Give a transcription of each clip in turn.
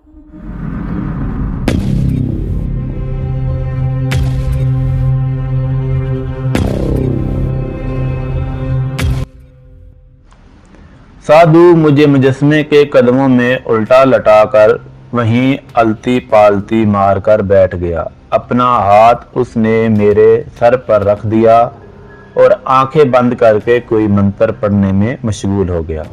साधु मुझे मुजस्समे के कदमों में उल्टा लटा कर वहीं अलती पालती मार कर बैठ गया। अपना हाथ उसने मेरे सर पर रख दिया और आंखें बंद करके कोई मंत्र पढ़ने में मशगूल हो गया।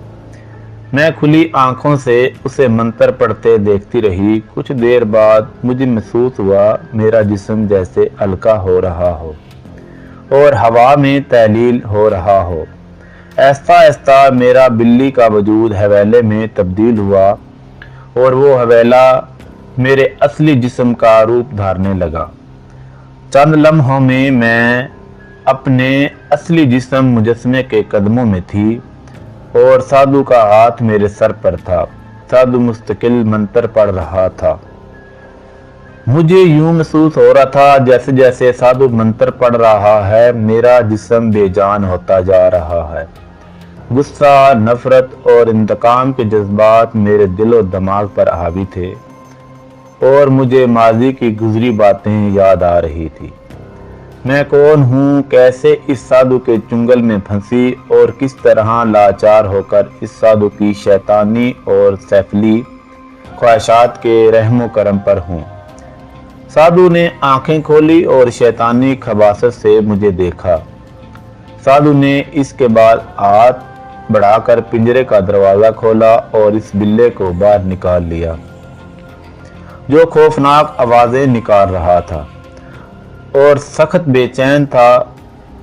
मैं खुली आंखों से उसे मंत्र पढ़ते देखती रही। कुछ देर बाद मुझे महसूस हुआ मेरा जिस्म जैसे हल्का हो रहा हो और हवा में तहलील हो रहा हो। ऐसा ऐसा मेरा बिल्ली का वजूद हवेले में तब्दील हुआ और वो हवेला मेरे असली जिस्म का रूप धारने लगा। चंद लम्हों में मैं अपने असली जिस्म मुजस्समे के कदमों में थी और साधु का हाथ मेरे सर पर था। साधु मुस्तकिल मंत्र पढ़ रहा था। मुझे यूं महसूस हो रहा था जैसे जैसे साधु मंत्र पढ़ रहा है मेरा जिस्म बेजान होता जा रहा है। गुस्सा, नफरत और इंतकाम के जज्बात मेरे दिल और दिमाग पर हावी थे और मुझे माजी की गुजरी बातें याद आ रही थी। मैं कौन हूँ, कैसे इस साधु के चुंगल में फंसी और किस तरह लाचार होकर इस साधु की शैतानी और सैफली ख्वाहिशात के रहमो करम पर हूँ। साधु ने आंखें खोली और शैतानी खबासत से मुझे देखा। साधु ने इसके बाद हाथ बढ़ाकर पिंजरे का दरवाजा खोला और इस बिल्ले को बाहर निकाल लिया जो खौफनाक आवाजें निकाल रहा था और सख्त बेचैन था।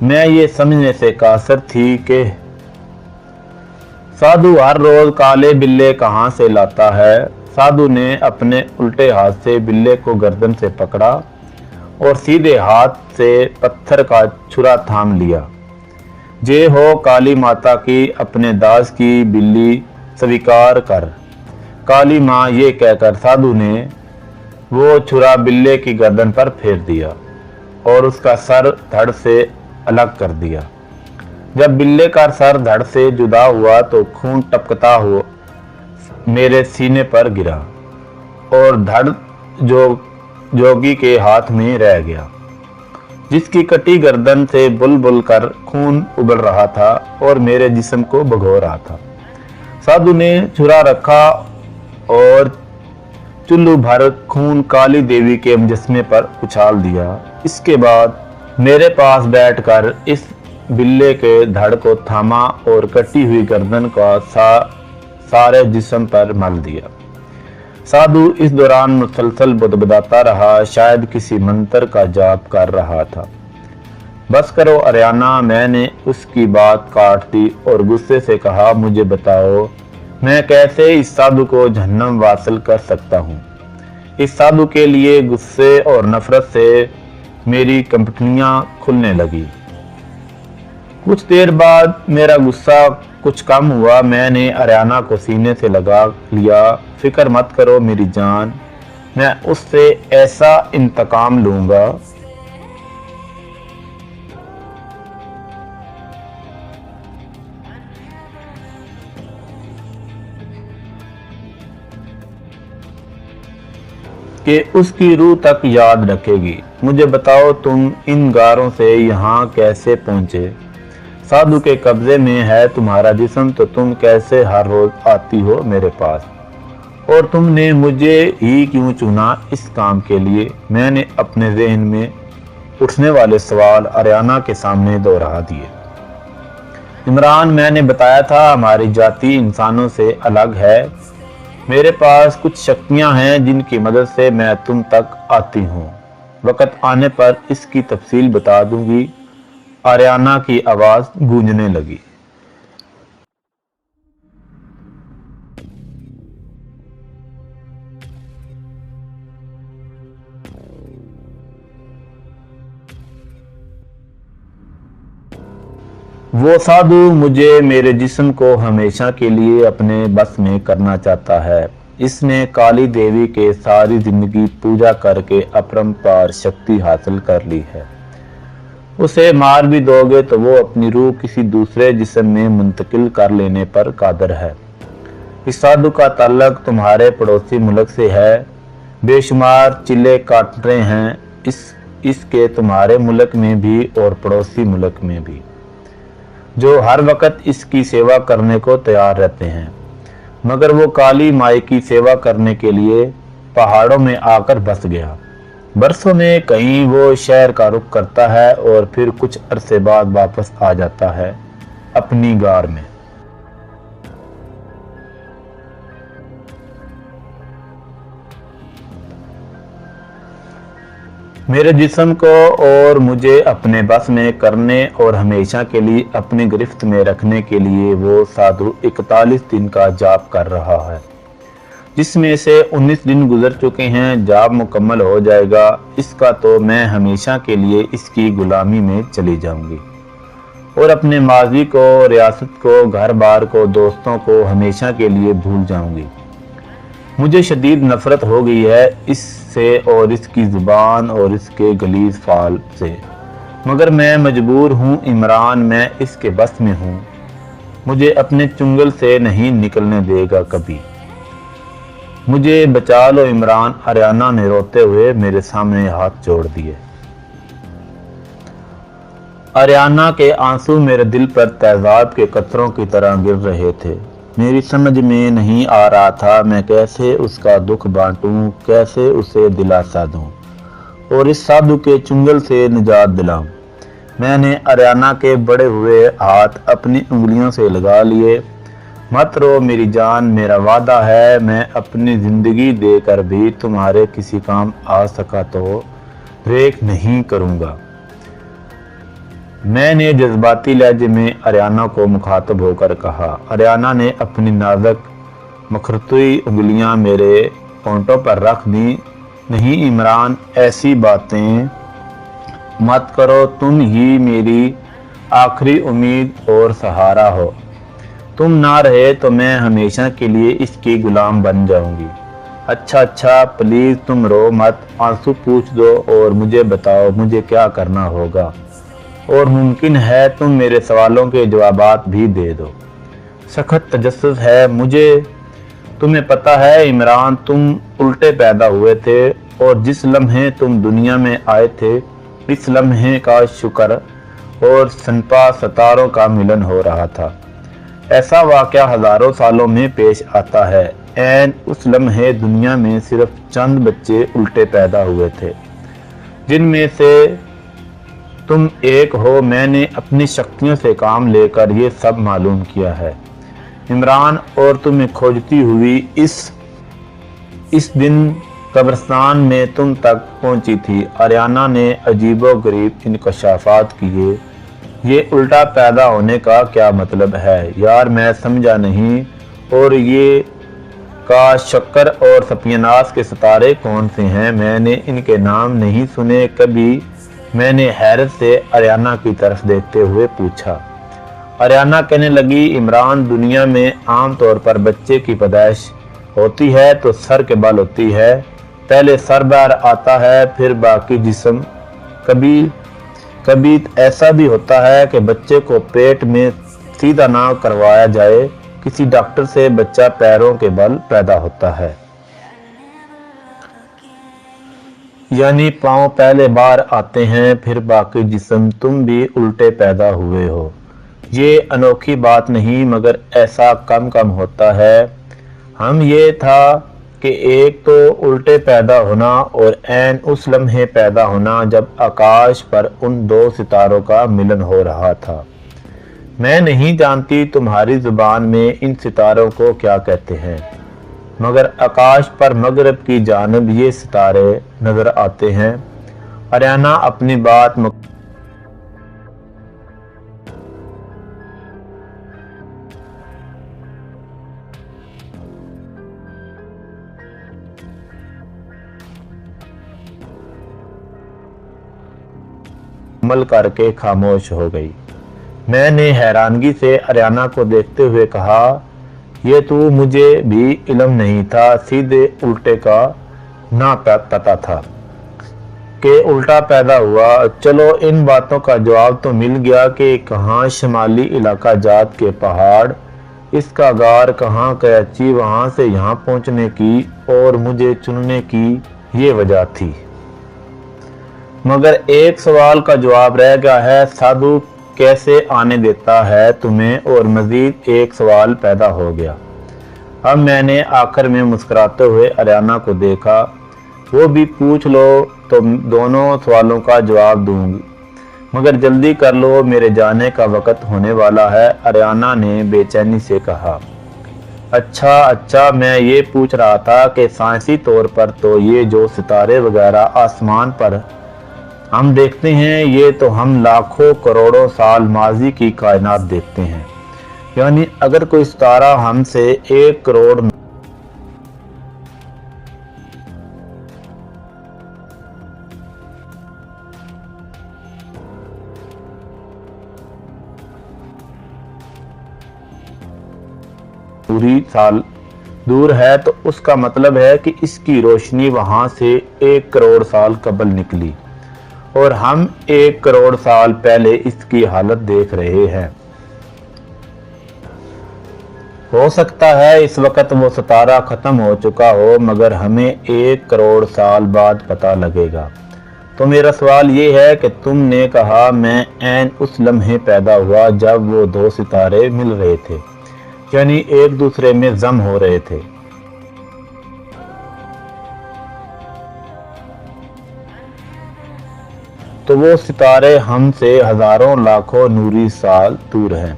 मैं ये समझने से कासर थी कि साधु हर रोज काले बिल्ले कहाँ से लाता है। साधु ने अपने उल्टे हाथ से बिल्ले को गर्दन से पकड़ा और सीधे हाथ से पत्थर का छुरा थाम लिया। जे हो काली माता की अपने दास की बिल्ली स्वीकार कर। काली माँ ये कहकर साधु ने वो छुरा बिल्ले की गर्दन पर फेर दिया और उसका सर धड़ से अलग कर दिया। जब बिल्ले का सर धड़ से जुदा हुआ तो खून टपकता हुआ मेरे सीने पर गिरा और धड़ जोगी के हाथ में रह गया जिसकी कटी गर्दन से बुलबुल कर खून उबल रहा था और मेरे जिस्म को भगो रहा था। साधु ने छुरा रखा और चुल्लू भर खून काली देवी के मुजस्समे पर उछाल दिया। इसके बाद मेरे पास बैठकर इस बिल्ले के धड़ को थामा और कटी हुई गर्दन का सारे जिस्म पर मल दिया। साधु इस दौरान मुसलसल बुदबुदाता रहा, शायद किसी मंत्र का जाप कर रहा था। बस करो आर्याना, मैंने उसकी बात काट दी और गुस्से से कहा, मुझे बताओ मैं कैसे इस साधु को जहन्नम वासिल कर सकता हूँ। इस साधु के लिए गुस्से और नफरत से मेरी कंपनियां खुलने लगी। कुछ देर बाद मेरा गुस्सा कुछ कम हुआ। मैंने आर्याना को सीने से लगा लिया। फिक्र मत करो मेरी जान, मैं उससे ऐसा इंतकाम लूंगा कि उसकी रूह तक याद रखेगी। मुझे बताओ तुम इन गारों से यहाँ कैसे पहुंचे? साधु के कब्जे में है तुम्हारा जिस्म, तो तुम कैसे हर रोज आती हो मेरे पास? और तुमने मुझे ही क्यों चुना इस काम के लिए? मैंने अपने ज़हन में उठने वाले सवाल आर्याना के सामने दोहरा दिए। इमरान, मैंने बताया था हमारी जाति इंसानों से अलग है। मेरे पास कुछ शक्तियां हैं जिनकी मदद से मैं तुम तक आती हूँ। वक्त आने पर इसकी तफसील बता दूंगी। आर्याना की आवाज गूंजने लगी। वो साधु मुझे मेरे जिस्म को हमेशा के लिए अपने बस में करना चाहता है। इसने काली देवी के सारी जिंदगी पूजा करके अपरंपार शक्ति हासिल कर ली है। उसे मार भी दोगे तो वो अपनी रूह किसी दूसरे जिस्म में मुंतकिल कर लेने पर कादर है। इस साधु का ताल्लुक तुम्हारे पड़ोसी मुल्क से है, बेशुमार चिल्ले काटते हैं इसके तुम्हारे मुल्क में भी और पड़ोसी मुल्क में भी, जो हर वक्त इसकी सेवा करने को तैयार रहते हैं। मगर वो काली माई की सेवा करने के लिए पहाड़ों में आकर बस गया। बरसों में कहीं वो शहर का रुख करता है और फिर कुछ अरसे बाद वापस आ जाता है अपनी गार में। मेरे जिस्म को और मुझे अपने बस में करने और हमेशा के लिए अपनी गिरफ्त में रखने के लिए वो साधु 41 दिन का जाप कर रहा है, जिसमें से 19 दिन गुजर चुके हैं। जाप मुकम्मल हो जाएगा इसका तो मैं हमेशा के लिए इसकी गुलामी में चली जाऊंगी और अपने माजी को, रियासत को, घर बार को, दोस्तों को हमेशा के लिए भूल जाऊंगी। मुझे शदीद नफरत हो गई है इससे और इसकी ज़ुबान और इसके गलीज़ फाल से, मगर मैं मजबूर हूँ इमरान, मैं इसके बस में हूँ। मुझे अपने चुंगल से नहीं निकलने देगा कभी। मुझे बचा लो इमरान। आर्याना ने रोते हुए मेरे सामने हाथ जोड़ दिए। आर्याना के आंसू मेरे दिल पर तेजाब के कतरों की तरह गिर रहे थे। मेरी समझ में नहीं आ रहा था मैं कैसे उसका दुख बांटूं, कैसे उसे दिलासा दूं और इस साधु के चुंगल से निजात दिलाऊं। मैंने आर्याना के बड़े हुए हाथ अपनी उंगलियों से लगा लिए। मत रो मेरी जान, मेरा वादा है मैं अपनी जिंदगी देकर भी तुम्हारे किसी काम आ सका तो रेख नहीं करूंगा। मैंने जज्बाती लहजे में आर्याना को मुखातब होकर कहा। आर्याना ने अपनी नाजुक मखरतुई उंगलियां मेरे होंठों पर रख दी। नहीं इमरान, ऐसी बातें मत करो, तुम ही मेरी आखिरी उम्मीद और सहारा हो। तुम ना रहे तो मैं हमेशा के लिए इसकी गुलाम बन जाऊंगी। अच्छा प्लीज तुम रो मत, आंसू पूछ दो और मुझे बताओ मुझे क्या करना होगा और मुमकिन है तुम मेरे सवालों के जवाबात भी दे दो। सख्त तजस्सुस है मुझे। तुम्हें पता है इमरान, तुम उल्टे पैदा हुए थे और जिस लम्हे तुम दुनिया में आए थे इस लम्हे का शुक्र और सनपा सितारों का मिलन हो रहा था। ऐसा वाक़या हजारों सालों में पेश आता है। ऐन उस लम्हे दुनिया में सिर्फ चंद बच्चे उल्टे पैदा हुए थे, जिनमें से तुम एक हो। मैंने अपनी शक्तियों से काम लेकर ये सब मालूम किया है इमरान, और तुम्हें खोजती हुई इस दिन कब्रिस्तान में तुम तक पहुंची थी। आर्याना ने अजीबो गरीब इंकशाफात किए। ये उल्टा पैदा होने का क्या मतलब है यार, मैं समझा नहीं। और ये का शक्कर और सफियनास के सितारे कौन से हैं? मैंने इनके नाम नहीं सुने कभी। मैंने हैरत से आर्याना की तरफ देखते हुए पूछा। आर्याना कहने लगी, इमरान, दुनिया में आम तौर पर बच्चे की पैदाइश होती है तो सर के बल होती है। पहले सर बाहर आता है फिर बाकी जिस्म। कभी ऐसा भी होता है कि बच्चे को पेट में सीधा ना करवाया जाए, किसी डॉक्टर से बच्चा पैरों के बल पैदा होता है, यानी पांव पहले बाहर आते हैं फिर बाकी जिस्म। तुम भी उल्टे पैदा हुए हो। ये अनोखी बात नहीं, मगर ऐसा कम होता है। हम ये था कि एक तो उल्टे पैदा होना और ऐन उस लम्हे पैदा होना जब आकाश पर उन दो सितारों का मिलन हो रहा था। मैं नहीं जानती तुम्हारी जुबान में इन सितारों को क्या कहते हैं, मगर आकाश पर मगरब की जानब ये सितारे नजर आते हैं। आर्याना अपनी बात मुकम्मल करके खामोश हो गई। मैंने हैरानगी से आर्याना को देखते हुए कहा, ये तो मुझे भी इल्म नहीं था, सीधे उल्टे का ना पता था कि उल्टा पैदा हुआ। चलो इन बातों का जवाब तो मिल गया कि कहाँ शमाली इलाका जात के पहाड़ اس کا غار کہاں کراچی وہاں سے یہاں پہنچنے کی اور مجھے چننے کی یہ وجہ تھی۔ مگر ایک سوال کا جواب رہ گیا ہے، سادھو کیسے آنے دیتا ہے تمہیں؟ اور مزید ایک سوال پیدا ہو گیا۔ اب میں نے آخر میں مسکراتے ہوئے آریانہ کو دیکھا۔ وہ بھی پوچھ لو تو دونوں سوالوں کا جواب دوں گی، مگر جلدی کر لو، میرے جانے کا وقت ہونے والا ہے، آریانہ نے بے چینی سے کہا۔ اچھا میں یہ پوچھ رہا تھا کہ سائنسی طور پر تو یہ جو ستارے وغیرہ آسمان پر ہم دیکھتے ہیں، یہ تو ہم لاکھوں کروڑوں سال ماضی کی کائنات دیکھتے ہیں، یعنی اگر کوئی ستارہ ہم سے 1 کروڑ نوری سال دور ہے تو اس کا مطلب ہے کہ اس کی روشنی وہاں سے 1 کروڑ سال قبل نکلی اور ہم 1 کروڑ سال پہلے اس کی حالت دیکھ رہے ہیں۔ ہو سکتا ہے اس وقت وہ ستارہ ختم ہو چکا ہو، مگر ہمیں 1 کروڑ سال بعد پتہ لگے گا۔ تو میرا سوال یہ ہے کہ تم نے کہا میں عین اس لمحے پیدا ہوا جب وہ 2 ستارے مل رہے تھے، یعنی ایک دوسرے میں ضم ہو رہے تھے۔ تو وہ ستارے ہم سے ہزاروں لاکھوں نوری سال دور ہیں،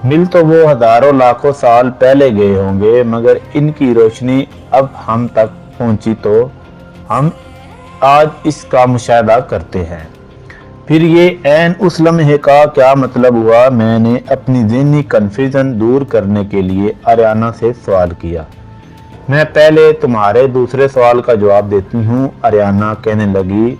مل تو وہ ہزاروں لاکھوں سال پہلے گئے ہوں گے، مگر ان کی روشنی اب ہم تک پہنچی تو ہم آج اس کا مشاہدہ کرتے ہیں۔ پھر یہ عین اس لمحے کا کیا مطلب ہوا؟ میں نے اپنی ذہنی کنفیوژن دور کرنے کے لیے آریانہ سے سوال کیا۔ میں پہلے تمہارے دوسرے سوال کا جواب دیتی ہوں، آریانہ کہنے لگی۔